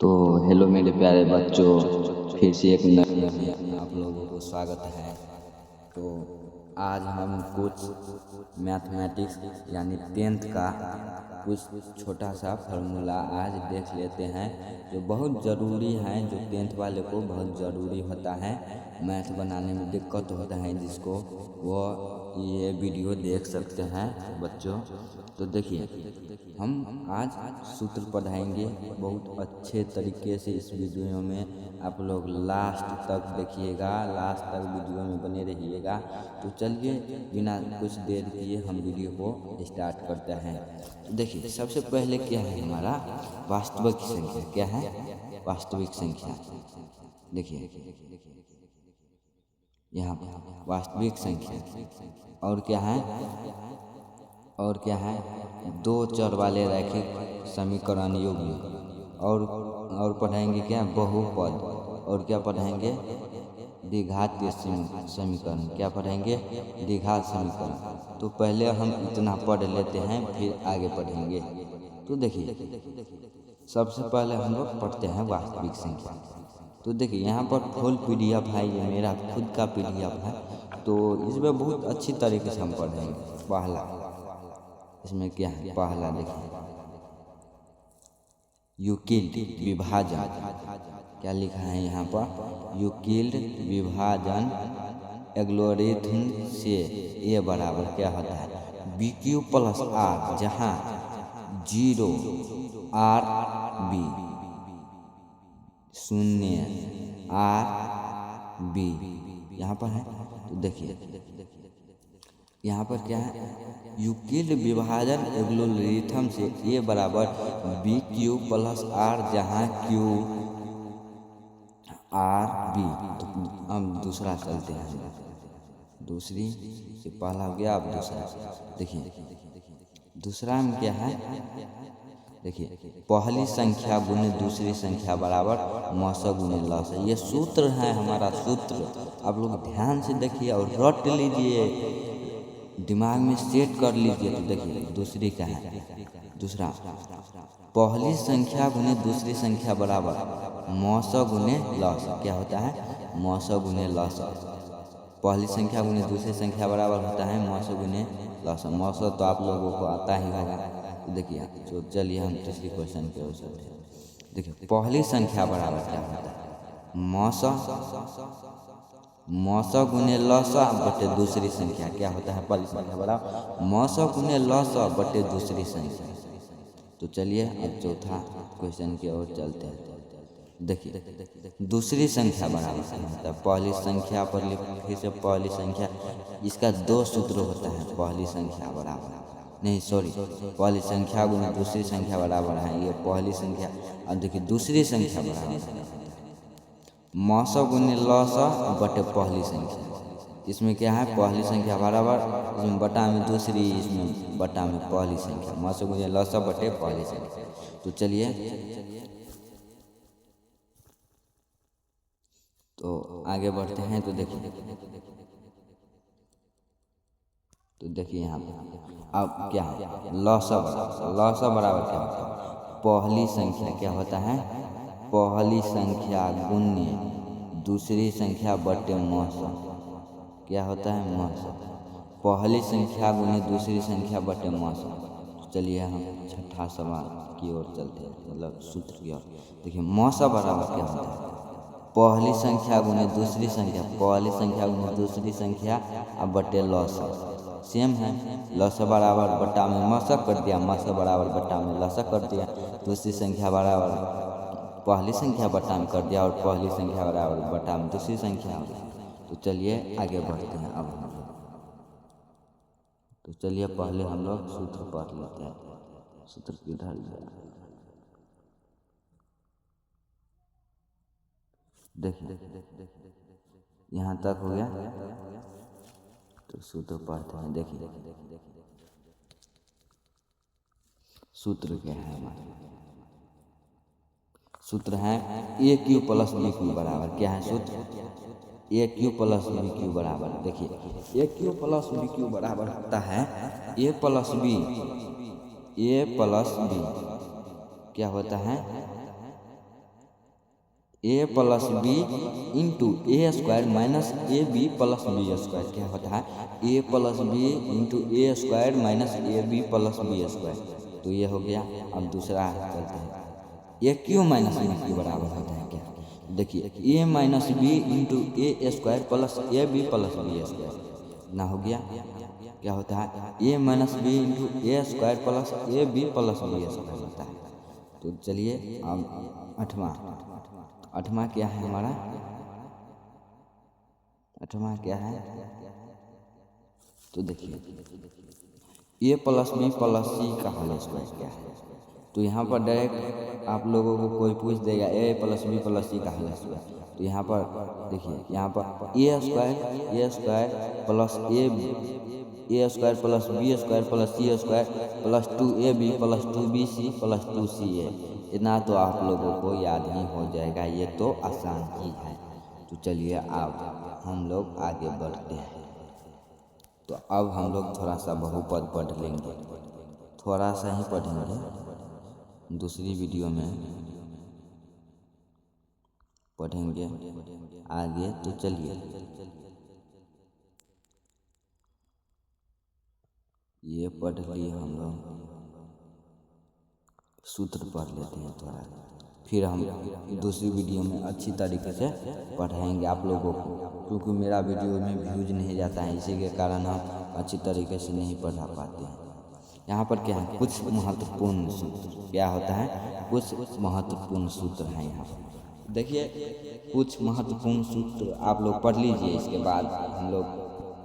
तो हेलो मेरे प्यारे बच्चों, फिर से एक नए में आप लोगों को स्वागत है। तो आज हम कुछ मैथमेटिक्स यानी 10th का कुछ छोटा सा फार्मूला आज देख लेते हैं, जो बहुत ज़रूरी है, जो 10th वाले को बहुत ज़रूरी होता है। मैथ बनाने में दिक्कत होता है जिसको, वो ये वीडियो देख सकते हैं बच्चों। तो देखिए, हम आज सूत्र पढ़ाएंगे बहुत अच्छे तरीके से। इस वीडियो में आप लोग लास्ट तक देखिएगा, लास्ट तक वीडियो में बने रहिएगा। तो चलिए बिना कुछ देर किए हम वीडियो को स्टार्ट करते हैं। तो देखिए, सबसे पहले क्या है हमारा वास्तविक संख्या। क्या है वास्तविक संख्या? देखिए यहाँ वास्तविक संख्या और क्या है, और क्या है, दो चर वाले रैखिक समीकरण युग्म। और पढ़ाएंगे क्या, बहुपद। और क्या पढ़ाएंगे, द्विघात समीकरण। क्या पढ़ेंगे, द्विघात समीकरण। तो पहले हम इतना पढ़ लेते हैं, फिर आगे पढ़ेंगे। तो देखिए, सबसे पहले हम लोग पढ़ते हैं वास्तविक संख्या। तो देखिए, यहाँ पर फुल PDF है, ये मेरा खुद का PDF है। तो इसमें बहुत अच्छी तरीके से हम पढ़ेंगे। पहला इसमें क्या है, पहला देखिए यूक्लिड विभाजन। क्या लिखा है यहाँ पर, यूक्लिड विभाजन एल्गोरिथ्म से ये बराबर क्या होता है, BQ प्लस R, जहाँ 0 R B, 0 R B यहाँ पर है। तो देखिए यहाँ पर क्या है, यूक्लिड विभाजन एल्गोरिथ्म से ए बराबर BQ प्लस R, जहाँ Q R B। तो हम दूसरा चलते हैं, दूसरी से पहला हो गया, अब दूसरा। देखिए दूसरा में क्या है, देखिए पहली संख्या गुने दूसरी संख्या बराबर मौसा गुने लसा। ये सूत्र है हमारा सूत्र, आप लोग ध्यान से देखिए और रट लीजिए, दिमाग में सेट कर लीजिए। तो देखिए दूसरी क्या है, दूसरा पहली संख्या गुने दूसरी संख्या बराबर मौसा गुने लसा। क्या होता है, मौसा गुने लसा। पहली संख्या गुने दूसरी संख्या बराबर होता है मौसा गुने लसा। मौसा तो आप लोगों को आता ही होगा। तो देखिए, तो चलिए हम तीसरी क्वेश्चन के ओर चलते हैं। देखिए पहली संख्या बराबर क्या होता है, मौसा गुने लसा बटे दूसरी संख्या। क्या होता है, पहली संख्या बराबर मौसा गुने लसा बटे दूसरी संख्या। तो चलिए अब चौथा क्वेश्चन की ओर चलते हैं। देखिए दूसरी संख्या बराबर क्या होता है, पहली संख्या पर फिर से पहली संख्या, इसका दो सूत्र होता है। पहली संख्या बराबर नहीं, सॉरी, पहली संख्या गुने दूसरी संख्या बराबर है, ये पहली संख्या। अब देखिए दूसरी संख्या बराबर मौसा गुने लसा बटे पहली संख्या। इसमें क्या है, पहली संख्या बराबर, इसमें बटा में दूसरी, इसमें बटा में पहली संख्या, मौसा गुने लसा बटे पहली संख्या। तो चलिए तो आगे बढ़ते हैं। तो देखिए यहाँ पे अब क्या है, लसा बराबर क्या होता है, पहली संख्या क्या होता है, पहली संख्या गुने दूसरी संख्या बटे मौसा। क्या होता है, मौसा। पहली संख्या गुने दूसरी संख्या बटे मौसा। तो चलिए हम छठा सवाल की ओर चलते हैं, मतलब सूत्र की ओर। देखिए मौसा बराबर क्या होता है, पहली संख्या गुने दूसरी संख्या, पहली संख्या गुने दूसरी संख्या अब बटे लसा। सेम है, लसा बराबर बट्टा में मौसा कर दिया, मौसा बराबर बट्टा में लसा कर दिया। दूसरी संख्या बराबर पहली संख्या बट्टा में कर दिया, और पहली संख्या बराबर बट्टा में दूसरी संख्या हो गई। तो चलिए आगे बढ़ते हैं अब हम लोग। तो चलिए पहले हम लोग सूत्र पढ़ लेते हैं। सूत्र किधर गया, देखिए यहाँ तक हो गया। तो सूत्र पढ़ते हैं। देखिए सूत्र क्या है हमारा, सूत्र है AQ प्लस BQ बराबर क्या है सूत्र, AQ प्लस BQ बराबर। देखिए AQ प्लस BQ बराबर होता है A प्लस B क्या होता है, A plus B into A square minus A B plus B square क्या होता है, A plus B into A square minus A B plus B square. तो ये हो गया। अब दूसरा चलते हैं, A cube minus B cube बराबर होता है क्या, देखिए A minus B into A square plus A B plus B square ना हो गया। क्या होता है, A minus B into A square plus A B plus B square होता है। तो चलिए अब आठवां क्या है हमारा, आठवां क्या है, तो देखिए ए प्लस बी प्लस सी का होल स्क्वायर क्या है। तो यहाँ पर डायरेक्ट आप लोगों को कोई पूछ देगा A plus B plus C का होल स्क्वायर, तो यहाँ पर देखिए, यहाँ पर A square plus A square plus B square plus C square plus 2ab plus 2bc plus 2ca, इतना तो आप लोगों को याद ही हो जाएगा, ये तो आसान ही है। तो चलिए अब हम लोग आगे बढ़ते हैं। तो अब हम लोग थोड़ा सा बहुपद पढ़ लेंगे, थोड़ा सा ही पढ़ेंगे, दूसरी वीडियो में पढ़ेंगे आगे। तो चलिए ये पढ़ लिए हम लोग, सूत्र पढ़ लेते हैं थोड़ा, फिर हम दूसरी वीडियो में अच्छी तरीके से पढ़ाएंगे आप लोगों को, क्योंकि मेरा वीडियो में व्यूज नहीं जाता है, इसी के कारण हम अच्छी तरीके से नहीं पढ़ा पाते हैं। यहाँ पर क्या है, कुछ महत्वपूर्ण सूत्र क्या होता है, कुछ महत्वपूर्ण सूत्र हैं यहाँ पर। देखिए कुछ महत्वपूर्ण सूत्र आप लोग पढ़ लीजिए, इसके बाद हम लोग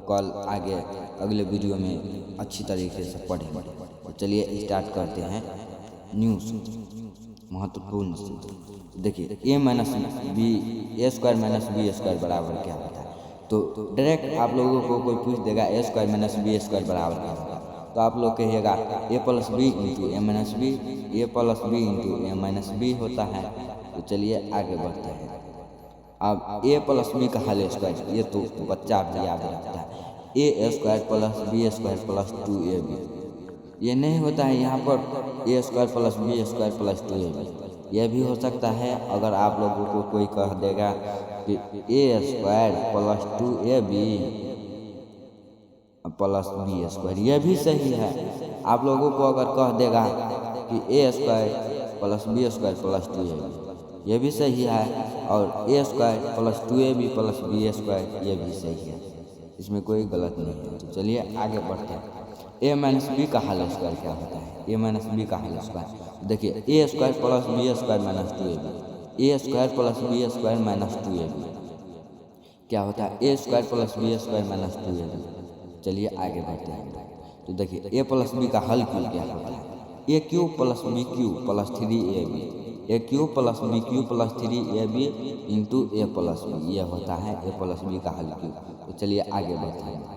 कल आगे अगले वीडियो में अच्छी तरीके से पढ़ेंगे। तो चलिए स्टार्ट करते हैं न्यू सूत्र, महत्वपूर्ण सूत्र। देखिए A minus B A square minus B square बराबर क्या होता है। तो डायरेक्ट आप लोगों को कोई पूछ देगा A square minus B square बराबर क्या होता है, तो आप लोग कहिएगा A plus B into A minus B, A plus B into A minus B होता है। तो चलिए आगे बढ़ते हैं। अब ए प्लस बी का होल स्क्वायर, ये तो बच्चा भी याद रखता है, A square plus B square plus 2ab, ये नहीं होता है यहाँ पर A square plus B square plus 2ab। यह भी हो सकता है अगर आप लोगों को कोई कह देगा कि A square plus 2ab plus B square, यह भी सही है। आप लोगों को अगर कह देगा कि A square plus B square plus 2ab, यह भी सही है, और A square plus 2ab plus B square, यह भी सही है, इसमें कोई गलत नहीं है। तो चलिए आगे बढ़ते हैं। ए माइनस बी का होल स्क्वायर क्या होता है, ए माइनस बी का होल स्क्वायर, देखिए A square plus B square minus 2ab, A square plus B square minus 2ab क्या होता है, A square plus B square minus 2ab। चलिए आगे बढ़ते हैं। तो देखिए ए प्लस बी का हल क्यू क्या होता है, A cube plus B cube plus 3ab, A cube plus B cube plus 3ab into A plus B, यह होता है ए प्लस बी का हल क्यू। तो चलिए आगे बढ़ते हैं।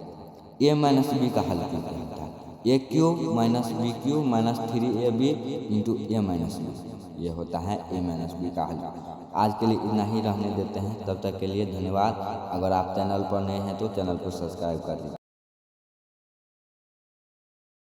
ए माइनस बी का हल क्यू क्या होता है, A cube minus B cube minus 3ab into A minus B, यह होता है ए माइनस बी का हल। आज के लिए इतना ही रहने देते हैं, तब तक के लिए धन्यवाद। अगर आप चैनल पर नए हैं तो चैनल को सब्सक्राइब कर दीजिए।